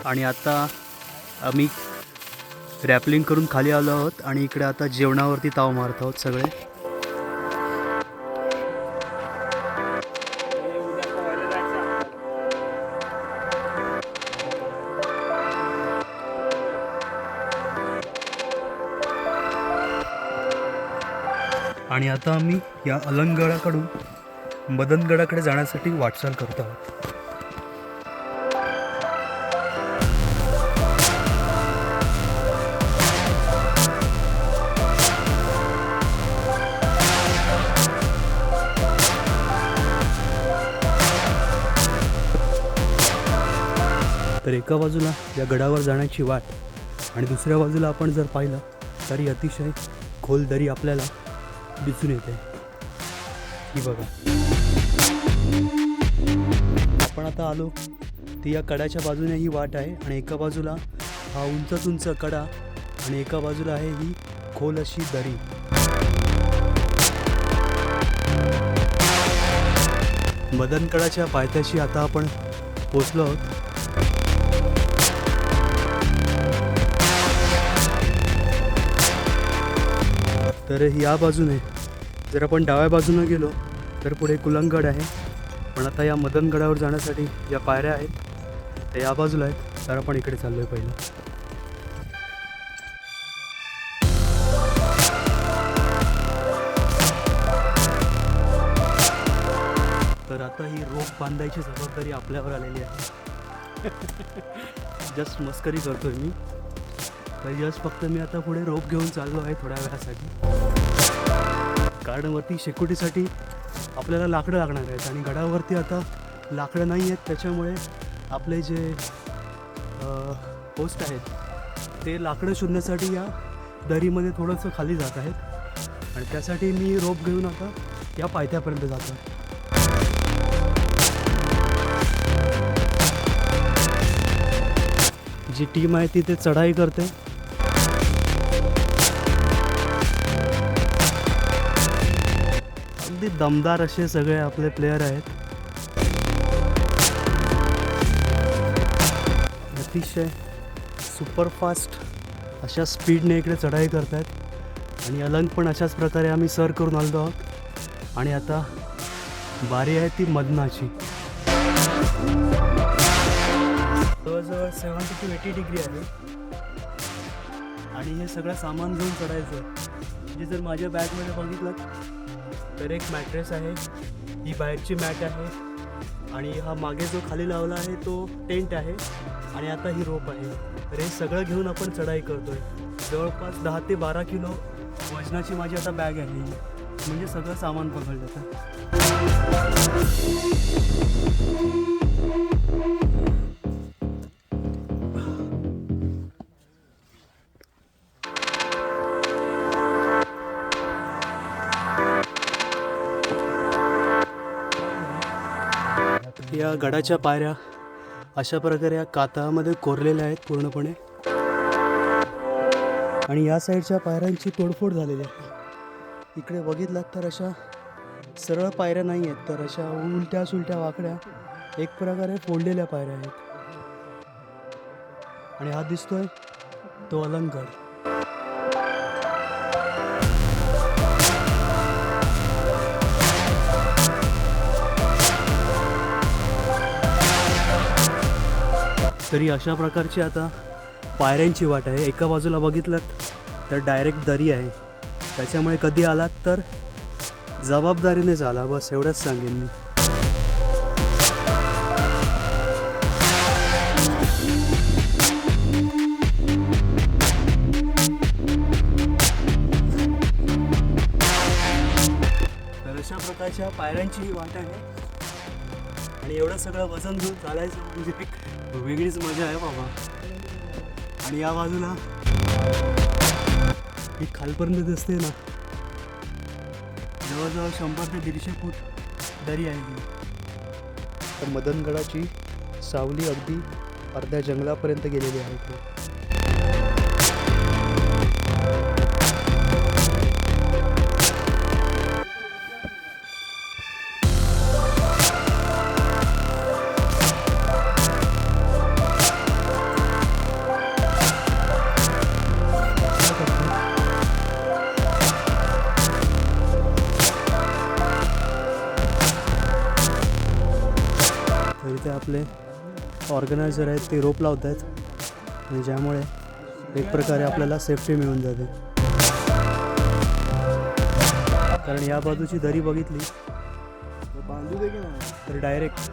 आणि आता आम्ही रॅपलिंग करून खाली आलो आहोत आणि इकडे आता जेवणावरती ताव मारत आहोत सगळे. आणि आता आम्ही या अलंगगडाकडून मदनगडाकडे जाण्यासाठी वाटचाल करत आहोत. तर एका बाजूला या गडावर जाण्याची वाट आणि दुसऱ्या बाजूला आपण जर पाहिलं तरी अतिशय खोल दरी आपल्याला दिसून येते. ही बघा, आपण आता आलो ती या कड्याच्या बाजूने ही वाट आहे आणि एका बाजूला हा उंच कडा आणि एका बाजूला आहे ही खोल अशी दरी. मदनगडाच्या पायथ्याशी आता आपण पोचलो आहोत. तर या बाजूने जर आपण डाव्या बाजूने गेलो तर पुढे कुलंगड आहे, पण आता या मदनगडावर जाण्यासाठी या पायऱ्या आहेत त्या या बाजूला आहेत, तर आपण इकडे चाललोय पहिलं. तर आता ही रोप बांधायची जबाबदारी आपल्यावर आलेली आहे. जस्ट मस्करी करतोय मी. तर जस्ट फक्त मी आता पुढे रोप घेऊन चाललो आहे थोड्या वेळासाठी, कारण वरती शेकोटीसाठी आपल्याला लाकडं लागणार आहेत आणि गडावरती आता लाकडं नाही आहेत, त्याच्यामुळे आपले जे पोस्ट आहेत ते लाकडं शोधण्यासाठी या दरीमध्ये थोडंसं खाली जात आहेत आणि त्यासाठी मी रोप घेऊन आता या पायथ्यापर्यंत जातो. जी टीम आहे ती ते चढाई करते. अगदी दमदार असे सगळे आपले प्लेयर आहेत. अतिशय सुपरफास्ट अशा स्पीडने इकडे चढाई करत आहेत आणि अलंग पण अशाच प्रकारे आम्ही सर करून आलो आहोत. आणि आता बारी आहे ती मदनाची. जवळजवळ 70 to 80 डिग्री आहे आणि हे सगळं सामान घेऊन चढायचं. म्हणजे जर माझ्या बॅगमध्ये बघितलं तर एक मॅट्रेस आहे, ही बाहेरची मॅट आहे आणि हा मागे जो खाली लावला आहे तो टेंट आहे आणि आता ही रोप आहे. तर हे सगळं घेऊन आपण चढाई करतोय. जवळपास 10 ते 12 किलो वजनाची माझी आता बॅग आहे, म्हणजे सगळं सामान पकडलं जातं. या गडाच्या पायऱ्या अशा प्रकारे या कातळामध्ये कोरलेल्या आहेत पूर्णपणे आणि या साईडच्या पायऱ्यांची तोडफोड झालेली आहे. इकडे बघितलात तर अशा सरळ पायऱ्या नाही आहेत, तर अशा उलट्या सुलट्या वाकड्या एक प्रकारे फोडलेल्या पायऱ्या आहेत. आणि हा दिसतोय तो अलंगगड. तरी अशा प्रकारची आता पायऱ्यांची वाट आहे. एका बाजूला बघितलं तर डायरेक्ट दरी आहे, त्याच्यामुळे कधी आलात तर जबाबदारीने झाला, बस एवढंच सांगेन मी. तर अशा प्रकारच्या पायऱ्यांची ही वाट आहे आणि एवढं सगळं वजन घेऊन चालायचं म्हणजे एक वेगळीच मजा आहे बाबा. आणि या बाजूला ही खालपर्यंत दिसते ना, जवळजवळ 100 ते 150 फूट दरी आहे ही. तर मदनगडाची सावली अगदी अर्ध्या जंगलापर्यंत गेलेली आहे. आपले ऑर्गनायझर आहेत ते रोप लावत आहेत आणि ज्यामुळे एक प्रकारे आपल्याला सेफ्टी मिळून जाते. कारण या बाजूची दरी बघितली तर डायरेक्ट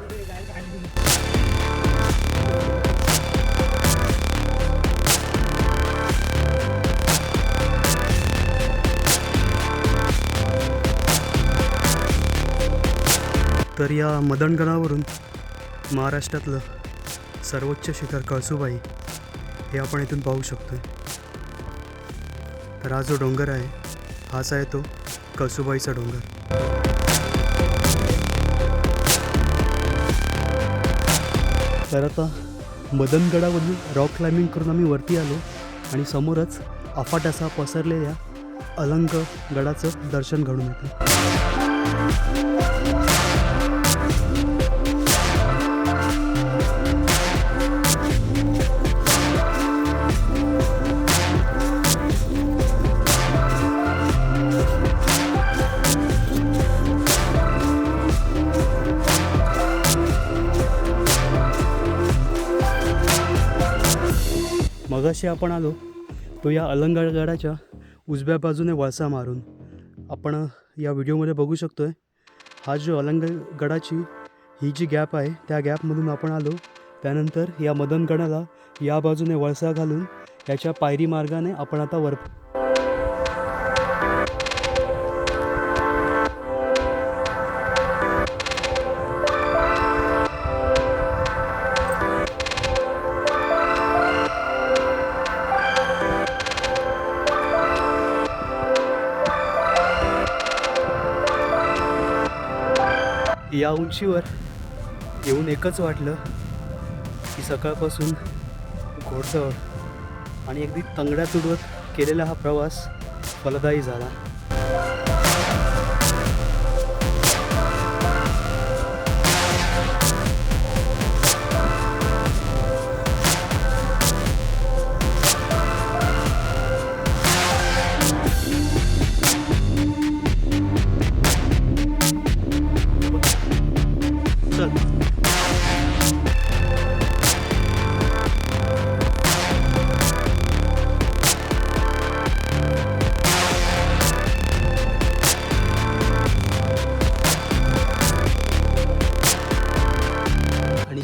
तर या मदनगडावरून महाराष्ट्रातलं सर्वोच्च शिखर कळसूबाई हे आपण इथून पाहू शकतो. तर हा जो डोंगर आहे हाच आहे तो कळसूबाईचा डोंगर. तर आता मदनगडावरून रॉक क्लाइम्बिंग करून आम्ही वरती आलो आणि समोरच अफाट असा पसरलेल्या अलंग गडाचं दर्शन घडून येतं. मगाशी आपण आलो तो या अलंगगडाच्या उजव्या बाजूने वळसा मारून. आपण या व्हिडिओमध्ये बघू शकतो आहे हा जो अलंगगडाची ही जी गॅप आहे त्या गॅपमधून आपण आलो. त्यानंतर या मदनगडाला या बाजूने वळसा घालून याच्या पायरी मार्गाने आपण आता वर. या उंचीवर येऊन एकच वाटलं की सकाळपासून घोडदौड आणि अगदी तंगड्या तुडवत केलेला हा प्रवास फलदायी झाला.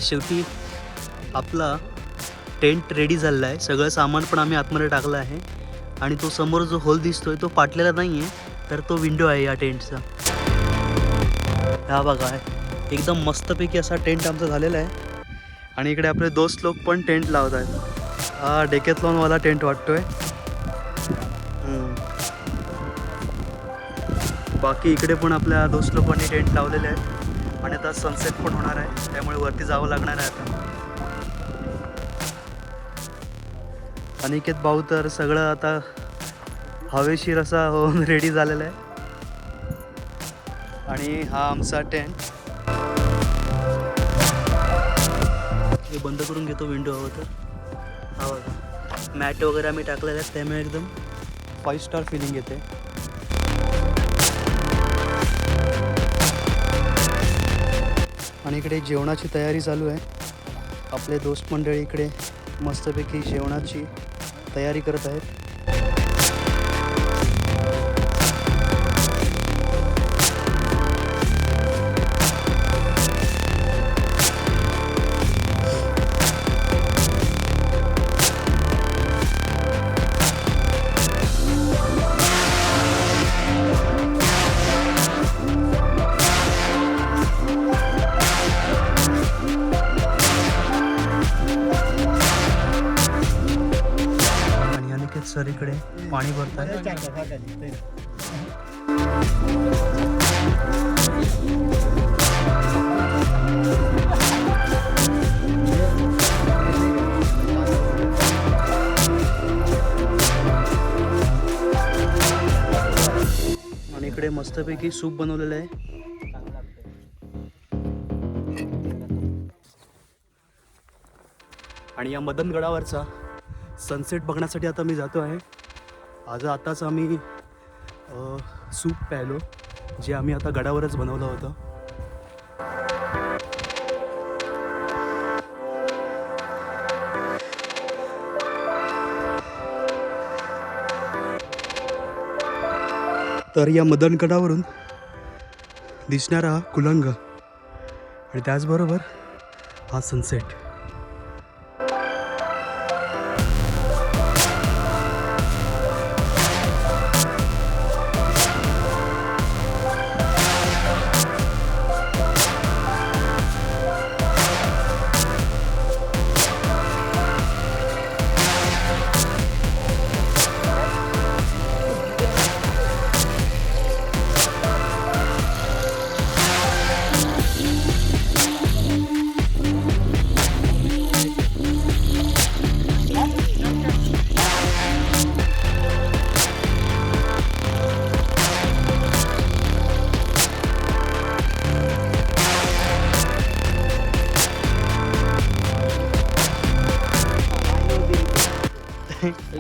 शेवटी आपला टेंट रेडी झालेला आहे. सगळं सामान पण आम्ही आतमध्ये टाकलं आहे आणि तो समोर जो होल दिसतोय तो फाटलेला नाही आहे तर तो विंडो आहे या टेंटचा. हा बघा एकदम मस्तपैकी असा टेंट आमचा झालेला आहे आणि इकडे आपले दोस्त लोक पण टेंट लावत आहेत. हा डेकॅथलॉनवाला टेंट वाटतोय. बाकी इकडे पण आपल्या दोस्त लोकांनी टेंट लावलेले आहेत आणि आता सनसेट पण होणार आहे त्यामुळे वरती जावं लागणार आहे आता. अनिकेत भाऊ तर सगळं आता हवेशीर असा होऊन रेडी झालेला आहे आणि हा आमचा टेंट. हे बंद करून घेतो विंडो हवं तर. हा बघा मॅट वगैरे आम्ही टाकलेले आहेत त्यामुळे एकदम 5 स्टार फिलिंग येते. आणि इकडे जेवणाची तयारी चालू आहे. आपले दोस्त मंडळी इकडे मस्तपैकी जेवणाची तयारी करत आहेत. सर इकडे पाणी भरतात. आणि इकडे मस्तपैकी सूप बनवलेलं आहे. आणि या मदनगडावरचा सनसेट बघण्यासाठी आता मी जातो आहे. आताच आम्ही सूप प्यायलो जे आम्ही आता गडावरच बनवलं होतं. तर या मदनगडावरून दिसणारा हा कुलंग आणि त्याचबरोबर हा सनसेट.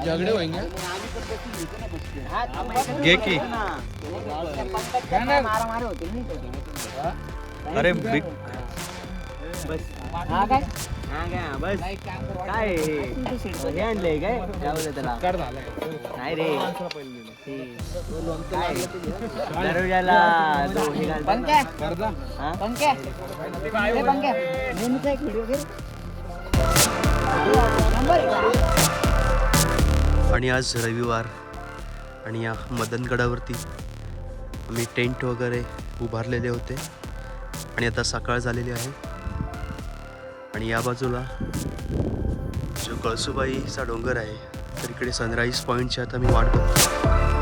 झगड़े होंगे घे की. अरे बिग काय हे आणलंय काय त्याला नाही रे दरवाजाला हे आणि आज रविवार आणि या मदनगडावरती आम्ही टेंट वगैरे उभारलेले होते आणि आता सकाळ झालेली आहे. आणि या बाजूला जो कळसुबाईचा डोंगर आहे तर इकडे सनराईज पॉईंटची आता मी वाट बघतो.